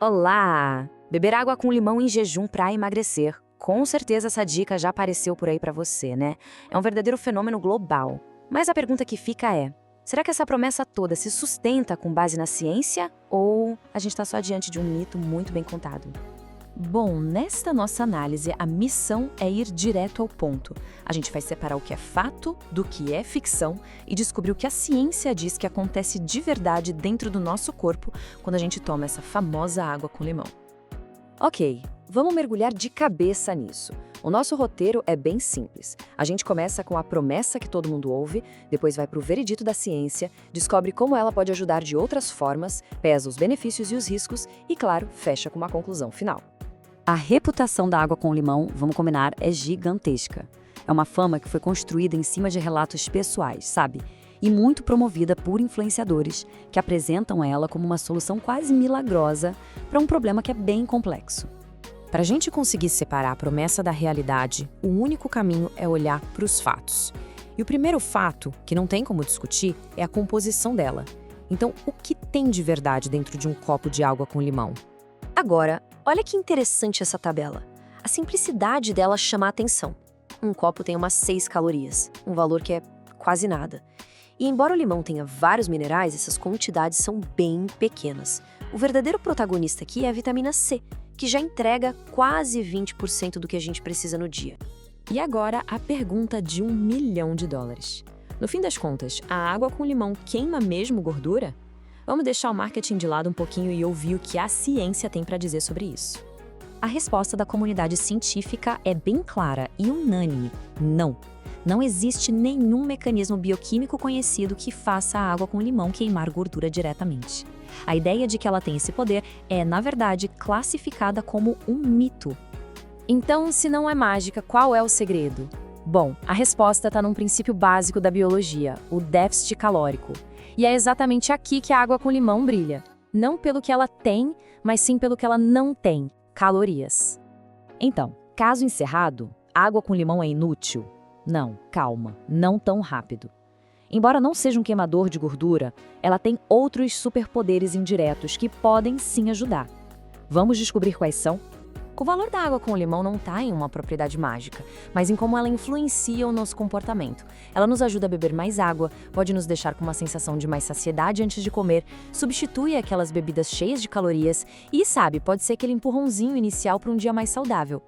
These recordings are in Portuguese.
Olá! Beber água com limão em jejum para emagrecer. Com certeza essa dica já apareceu por aí para você, né? É um verdadeiro fenômeno global. Mas a pergunta que fica é: será que essa promessa toda se sustenta com base na ciência ou a gente está só diante de um mito muito bem contado? Bom, nesta nossa análise, a missão é ir direto ao ponto. A gente vai separar o que é fato do que é ficção e descobrir o que a ciência diz que acontece de verdade dentro do nosso corpo quando a gente toma essa famosa água com limão. Ok, vamos mergulhar de cabeça nisso. O nosso roteiro é bem simples. A gente começa com a promessa que todo mundo ouve, depois vai para o veredito da ciência, descobre como ela pode ajudar de outras formas, pesa os benefícios e os riscos e, claro, fecha com uma conclusão final. A reputação da água com limão, vamos combinar, é gigantesca. É uma fama que foi construída em cima de relatos pessoais, sabe? E muito promovida por influenciadores, que apresentam ela como uma solução quase milagrosa para um problema que é bem complexo. Para a gente conseguir separar a promessa da realidade, o único caminho é olhar para os fatos. E o primeiro fato, que não tem como discutir, é a composição dela. Então, o que tem de verdade dentro de um copo de água com limão? Agora, olha que interessante essa tabela. A simplicidade dela chama a atenção. Um copo tem umas 6 calorias, um valor que é quase nada. E embora o limão tenha vários minerais, essas quantidades são bem pequenas. O verdadeiro protagonista aqui é a vitamina C, que já entrega quase 20% do que a gente precisa no dia. E agora a pergunta de $1 milhão. No fim das contas, a água com limão queima mesmo gordura? Vamos deixar o marketing de lado um pouquinho e ouvir o que a ciência tem para dizer sobre isso. A resposta da comunidade científica é bem clara e unânime: não. Não existe nenhum mecanismo bioquímico conhecido que faça a água com limão queimar gordura diretamente. A ideia de que ela tem esse poder é, na verdade, classificada como um mito. Então, se não é mágica, qual é o segredo? Bom, a resposta está num princípio básico da biologia, o déficit calórico. E é exatamente aqui que a água com limão brilha. Não pelo que ela tem, mas sim pelo que ela não tem, calorias. Então, caso encerrado, água com limão é inútil? Não, calma, não tão rápido. Embora não seja um queimador de gordura, ela tem outros superpoderes indiretos que podem sim ajudar. Vamos descobrir quais são? O valor da água com limão não está em uma propriedade mágica, mas em como ela influencia o nosso comportamento. Ela nos ajuda a beber mais água, pode nos deixar com uma sensação de mais saciedade antes de comer, substitui aquelas bebidas cheias de calorias e, sabe, pode ser aquele empurrãozinho inicial para um dia mais saudável.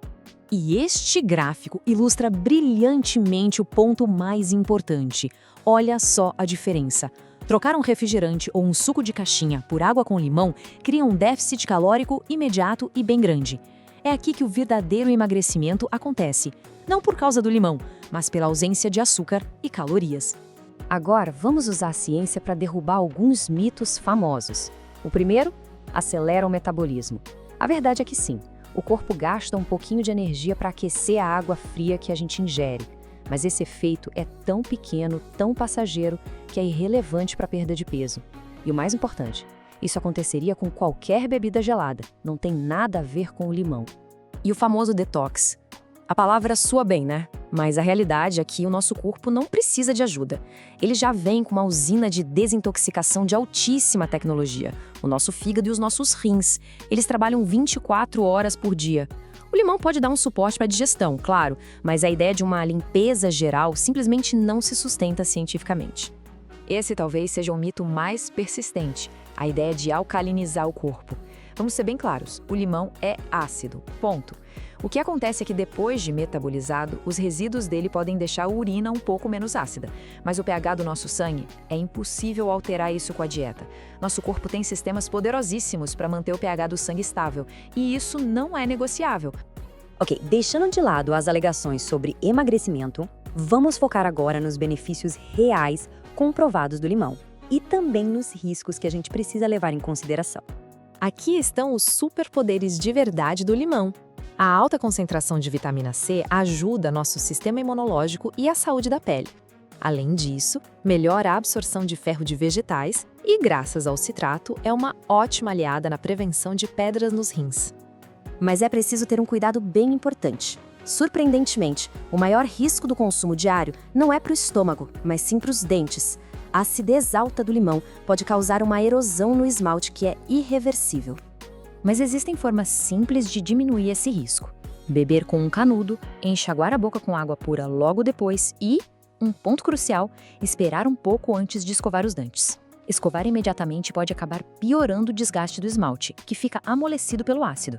E este gráfico ilustra brilhantemente o ponto mais importante. Olha só a diferença. Trocar um refrigerante ou um suco de caixinha por água com limão cria um déficit calórico imediato e bem grande. É aqui que o verdadeiro emagrecimento acontece, não por causa do limão, mas pela ausência de açúcar e calorias. Agora, vamos usar a ciência para derrubar alguns mitos famosos. O primeiro, acelera o metabolismo. A verdade é que sim, o corpo gasta um pouquinho de energia para aquecer a água fria que a gente ingere, mas esse efeito é tão pequeno, tão passageiro, que é irrelevante para a perda de peso. E o mais importante, isso aconteceria com qualquer bebida gelada, não tem nada a ver com o limão. E o famoso detox. A palavra soa bem, né? Mas a realidade é que o nosso corpo não precisa de ajuda. Ele já vem com uma usina de desintoxicação de altíssima tecnologia. O nosso fígado e os nossos rins. Eles trabalham 24 horas por dia. O limão pode dar um suporte para a digestão, claro, mas a ideia de uma limpeza geral simplesmente não se sustenta cientificamente. Esse talvez seja o mito mais persistente, a ideia de alcalinizar o corpo. Vamos ser bem claros, o limão é ácido, ponto. O que acontece é que depois de metabolizado, os resíduos dele podem deixar a urina um pouco menos ácida. Mas o pH do nosso sangue é impossível alterar isso com a dieta. Nosso corpo tem sistemas poderosíssimos para manter o pH do sangue estável, e isso não é negociável. Ok, deixando de lado as alegações sobre emagrecimento, vamos focar agora nos benefícios reais comprovados do limão e também nos riscos que a gente precisa levar em consideração. Aqui estão os superpoderes de verdade do limão. A alta concentração de vitamina C ajuda nosso sistema imunológico e a saúde da pele. Além disso, melhora a absorção de ferro de vegetais e, graças ao citrato, é uma ótima aliada na prevenção de pedras nos rins. Mas é preciso ter um cuidado bem importante. Surpreendentemente, o maior risco do consumo diário não é para o estômago, mas sim para os dentes. A acidez alta do limão pode causar uma erosão no esmalte que é irreversível. Mas existem formas simples de diminuir esse risco. Beber com um canudo, enxaguar a boca com água pura logo depois e, um ponto crucial, esperar um pouco antes de escovar os dentes. Escovar imediatamente pode acabar piorando o desgaste do esmalte, que fica amolecido pelo ácido.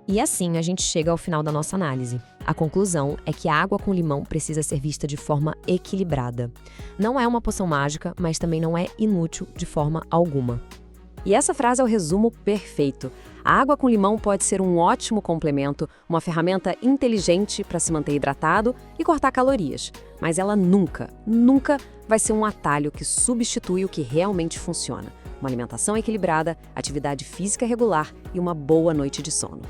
E assim a gente chega ao final da nossa análise. A conclusão é que a água com limão precisa ser vista de forma equilibrada. Não é uma poção mágica, mas também não é inútil de forma alguma. E essa frase é o resumo perfeito. A água com limão pode ser um ótimo complemento, uma ferramenta inteligente para se manter hidratado e cortar calorias. Mas ela nunca vai ser um atalho que substitui o que realmente funciona. Uma alimentação equilibrada, atividade física regular e uma boa noite de sono.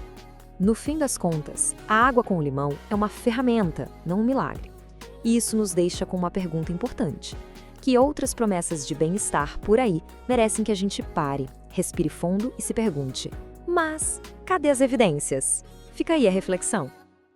No fim das contas, a água com limão é uma ferramenta, não um milagre. E isso nos deixa com uma pergunta importante. Que outras promessas de bem-estar por aí merecem que a gente pare, respire fundo e se pergunte: mas cadê as evidências? Fica aí a reflexão.